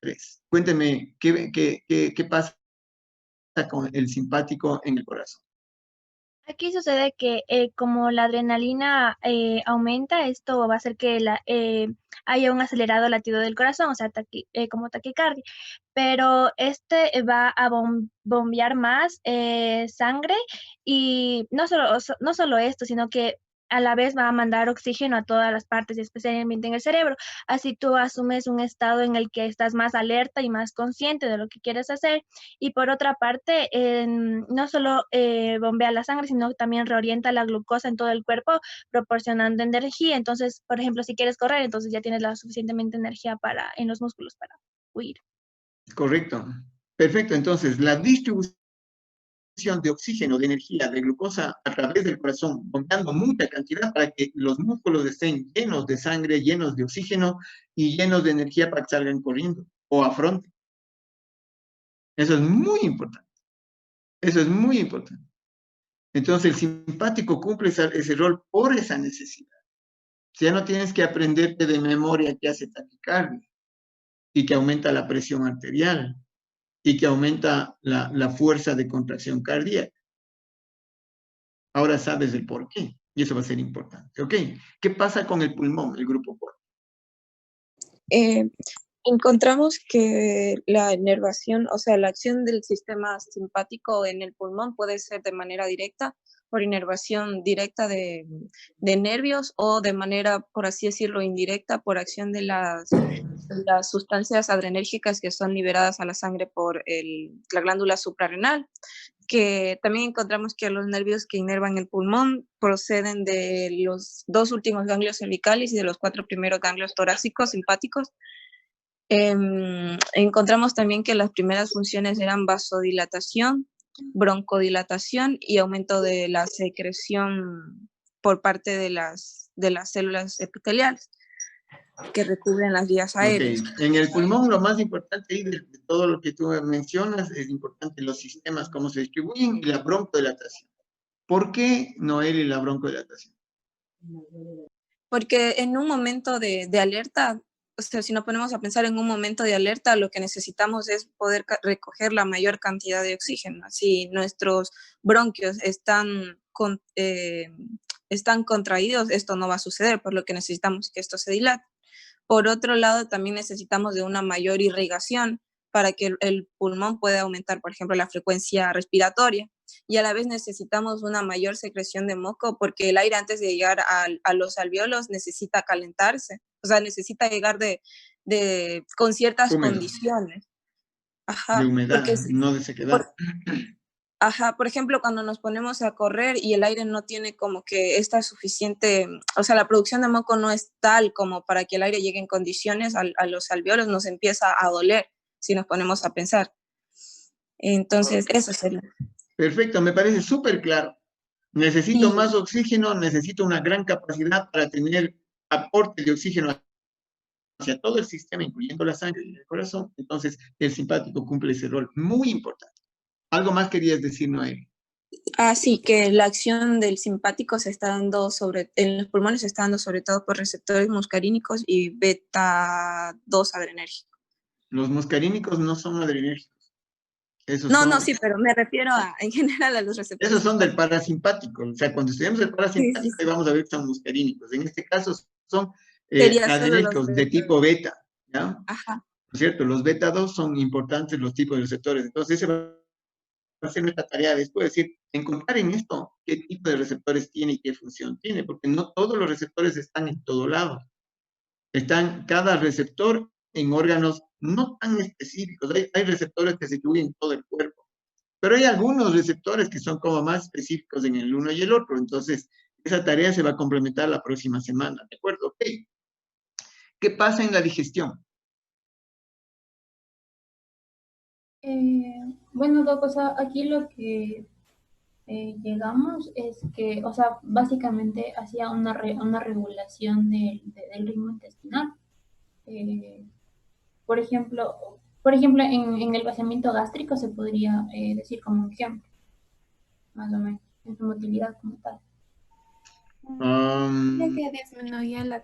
estrés. Cuénteme, ¿qué pasa con el simpático en el corazón? Aquí sucede que como la adrenalina aumenta, esto va a hacer que haya un acelerado latido del corazón, o sea, como taquicardia. Pero este va a bombear más sangre y no solo esto, sino que a la vez va a mandar oxígeno a todas las partes, especialmente en el cerebro. Así tú asumes un estado en el que estás más alerta y más consciente de lo que quieres hacer. Y por otra parte, no solo bombea la sangre, sino también reorienta la glucosa en todo el cuerpo, proporcionando energía. Entonces, por ejemplo, si quieres correr, entonces ya tienes la suficientemente energía en los músculos para huir. Correcto. Perfecto. Entonces, la distribución de oxígeno, de energía, de glucosa a través del corazón, bombeando mucha cantidad para que los músculos estén llenos de sangre, llenos de oxígeno y llenos de energía para que salgan corriendo o afronten. Eso es muy importante. Eso es muy importante. Entonces, el simpático cumple ese rol por esa necesidad. Ya no tienes que aprenderte de memoria que hace taquicardia y que aumenta la presión arterial y que aumenta la fuerza de contracción cardíaca. Ahora sabes el por qué y eso va a ser importante. ¿Ok? ¿Qué pasa con el pulmón, el grupo cuatro? Eh, Encontramos que la inervación, o sea, la acción del sistema simpático en el pulmón puede ser de manera directa, por inervación directa de nervios o de manera, por así decirlo, indirecta, por acción de las sustancias adrenérgicas que son liberadas a la sangre por la glándula suprarrenal, que también encontramos que los nervios que inervan el pulmón proceden de los dos últimos ganglios cervicales y de los 4 primeros ganglios torácicos simpáticos. Encontramos también que las primeras funciones eran vasodilatación, broncodilatación y aumento de la secreción por parte de las células epiteliales que recubren las vías Ok, aéreas. en el pulmón lo más importante ahí de todo lo que tú mencionas es importante los sistemas, cómo se distribuyen y la broncodilatación. ¿Por qué, Noel, y la broncodilatación? Porque en un momento de alerta, o sea, si nos ponemos a pensar en un momento de alerta, lo que necesitamos es poder recoger la mayor cantidad de oxígeno. Si nuestros bronquios están contraídos, esto no va a suceder, por lo que necesitamos que esto se dilate. Por otro lado, también necesitamos de una mayor irrigación para que el pulmón pueda aumentar, por ejemplo, la frecuencia respiratoria. Y a la vez necesitamos una mayor secreción de moco porque el aire antes de llegar a los alvéolos necesita calentarse, o sea, necesita llegar con ciertas Húmedo, condiciones. de Ajá, humedad, no de sequedad. Ajá, por ejemplo, cuando nos ponemos a correr y el aire no tiene como que esta suficiente, o sea, la producción de moco no es tal como para que el aire llegue en condiciones a los alvéolos, nos empieza a doler si nos ponemos a pensar. Entonces, eso sería. Perfecto, me parece súper claro. Necesito Sí, más oxígeno, necesito una gran capacidad para tener aporte de oxígeno hacia todo el sistema, incluyendo la sangre y el corazón. Entonces, el simpático cumple ese rol muy importante. ¿Algo más querías decir, Noel? así que la acción del simpático se está dando en los pulmones se está dando sobre todo por receptores muscarínicos y beta 2 adrenérgicos. Los muscarínicos no son adrenérgicos. Esos No, no, son, sí, pero me refiero en general a los esos receptores son del simpáticos. parasimpático. O sea, cuando estudiamos el Sí, sí, parasimpático, ahí sí. vamos a ver que son muscarínicos. En este caso son Sería solo los adrenérgicos de beta. tipo beta, ¿ya? ¿No Ajá. es cierto? Los beta 2 son importantes los tipos de receptores. Entonces, ese va a ser nuestra tarea después, es decir, encontrar en esto qué tipo de receptores tiene y qué función tiene, porque no todos los receptores están en todo lado. Están cada receptor en órganos no tan específicos. Hay receptores que se distribuyen en todo el cuerpo, pero hay algunos receptores que son como más específicos en el uno y el otro. Entonces, esa tarea se va a complementar la próxima semana, ¿de acuerdo? Ok. ¿Qué pasa en la digestión? Bueno, Doc, o sea, aquí lo que llegamos es que, o sea, básicamente hacía una regulación del ritmo intestinal. Eh, por ejemplo, en el vaciamiento gástrico se podría decir como un ejemplo, más o menos, en su motilidad como tal. Ya Um, que disminuye la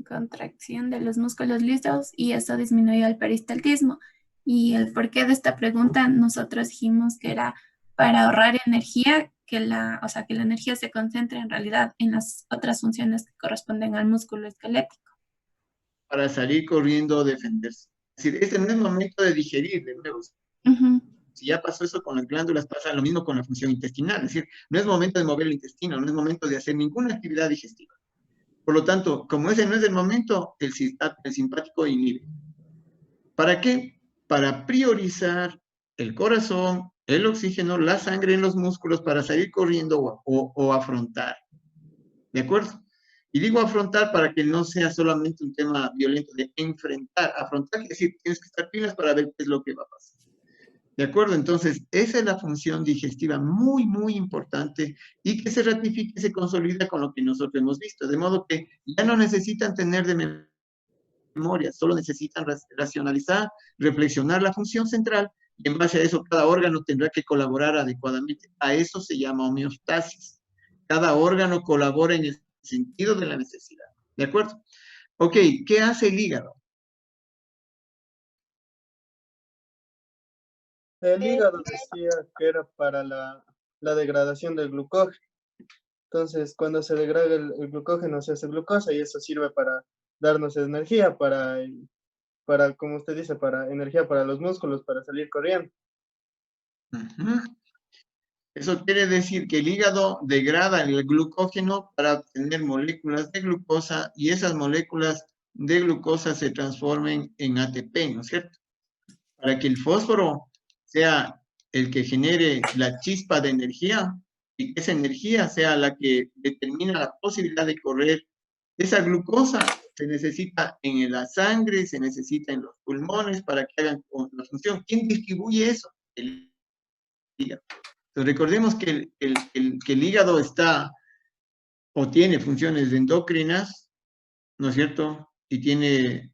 contracción de los músculos lisos y eso disminuyó el peristaltismo. Y el porqué de esta pregunta, nosotros dijimos que era para ahorrar energía, o sea, que la energía se concentre en realidad en las otras funciones que corresponden al músculo esquelético. Para salir corriendo o defenderse. Es decir, este no es el momento de digerir de nuevo. Si ya pasó eso con las glándulas, pasa lo mismo con la función intestinal. Es decir, no es momento de mover el intestino, no es momento de hacer ninguna actividad digestiva. Por lo tanto, como ese no es el momento, el simpático inhibe. ¿Para qué? Para priorizar el corazón, el oxígeno, la sangre en los músculos para salir corriendo o afrontar. ¿De acuerdo? Y digo afrontar para que no sea solamente un tema violento de enfrentar. Afrontar quiere decir, tienes que estar pilas para ver qué es lo que va a pasar. ¿De acuerdo? Entonces, esa es la función digestiva muy, muy importante y que se ratifica y se consolida con lo que nosotros hemos visto. De modo que ya no necesitan tener de memoria, solo necesitan racionalizar, reflexionar la función central y en base a eso cada órgano tendrá que colaborar adecuadamente. A eso se llama homeostasis. Cada órgano colabora en el sentido de la necesidad. ¿De acuerdo? Ok, ¿qué hace el hígado? El hígado decía que era para la degradación del glucógeno. Entonces, cuando se degrada el glucógeno, se hace glucosa y eso sirve para darnos energía, para, como usted dice, para energía para los músculos, para salir corriendo. Eso quiere decir que el hígado degrada el glucógeno para obtener moléculas de glucosa y esas moléculas de glucosa se transformen en ATP, ¿no es cierto? Para que el fósforo sea el que genere la chispa de energía y que esa energía sea la que determina la posibilidad de correr. Esa glucosa se necesita en la sangre, se necesita en los pulmones para que hagan la función. ¿Quién distribuye eso? El hígado. Entonces, recordemos que el hígado está o tiene funciones endocrinas, ¿no es cierto? Y tiene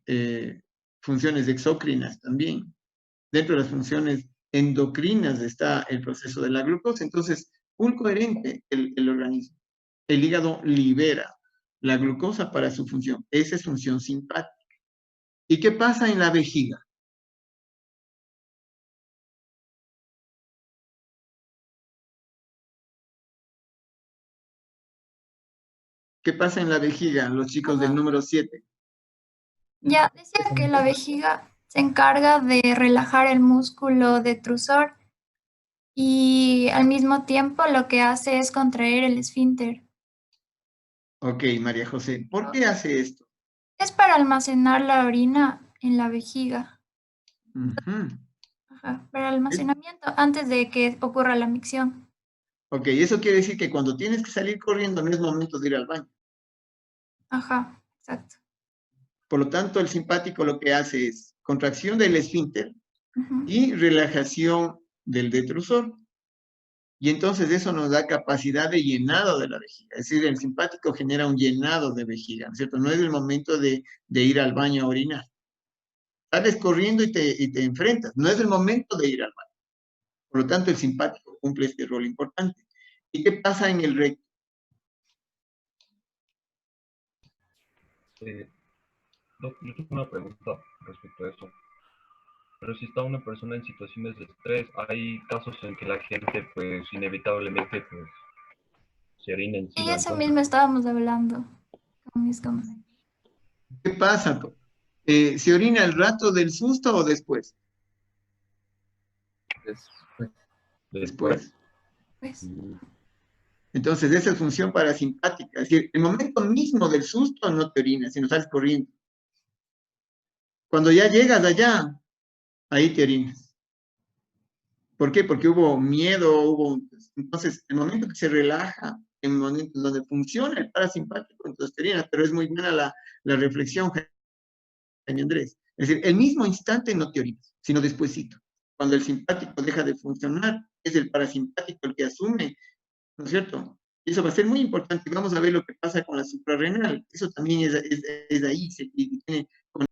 funciones exócrinas también. Dentro de las funciones endocrinas está el proceso de la glucosa. Entonces, muy coherente el organismo. El hígado libera la glucosa para su función. Esa es función simpática. ¿Y qué pasa en la vejiga? ¿Qué pasa en la vejiga, los chicos del número 7? Ya, decía que la vejiga se encarga de relajar el músculo detrusor y al mismo tiempo lo que hace es contraer el esfínter. Ok, María José, ¿por qué hace esto? Es para almacenar la orina en la vejiga. Ajá, para almacenamiento antes de que ocurra la micción. Ok, eso quiere decir que cuando tienes que salir corriendo no es momento de ir al baño. Ajá, exacto. Por lo tanto, el simpático lo que hace es contracción del esfínter y relajación del detrusor. Y entonces eso nos da capacidad de llenado de la vejiga. Es decir, el simpático genera un llenado de vejiga, ¿no es cierto? No es el momento de ir al baño a orinar. Sales corriendo y te enfrentas. No es el momento de ir al baño. Por lo tanto, el simpático cumple este rol importante. ¿Y qué pasa en el recto? Yo tengo una pregunta respecto a eso. Pero si está una persona en situaciones de estrés, hay casos en que la gente, pues, inevitablemente, pues, se orina encima. Y eso mismo estábamos hablando con mis compañeros. ¿Qué pasa? ¿Se orina el rato del susto o después? Después. Pues. Entonces, esa es función parasimpática. Es decir, el momento mismo del susto no te orinas, sino sales corriendo. Cuando ya llegas allá, ahí te orinas. ¿Por qué? Porque hubo miedo, Entonces, el momento que se relaja, el momento donde funciona el parasimpático, entonces te orinas. Pero es muy buena la reflexión, Jaime Andrés. Es decir, el mismo instante no te orinas, sino despuesito. Cuando el simpático deja de funcionar, es el parasimpático el que asume, ¿no es cierto? Y eso va a ser muy importante. Vamos a ver lo que pasa con la suprarrenal. Eso también es ahí, y tiene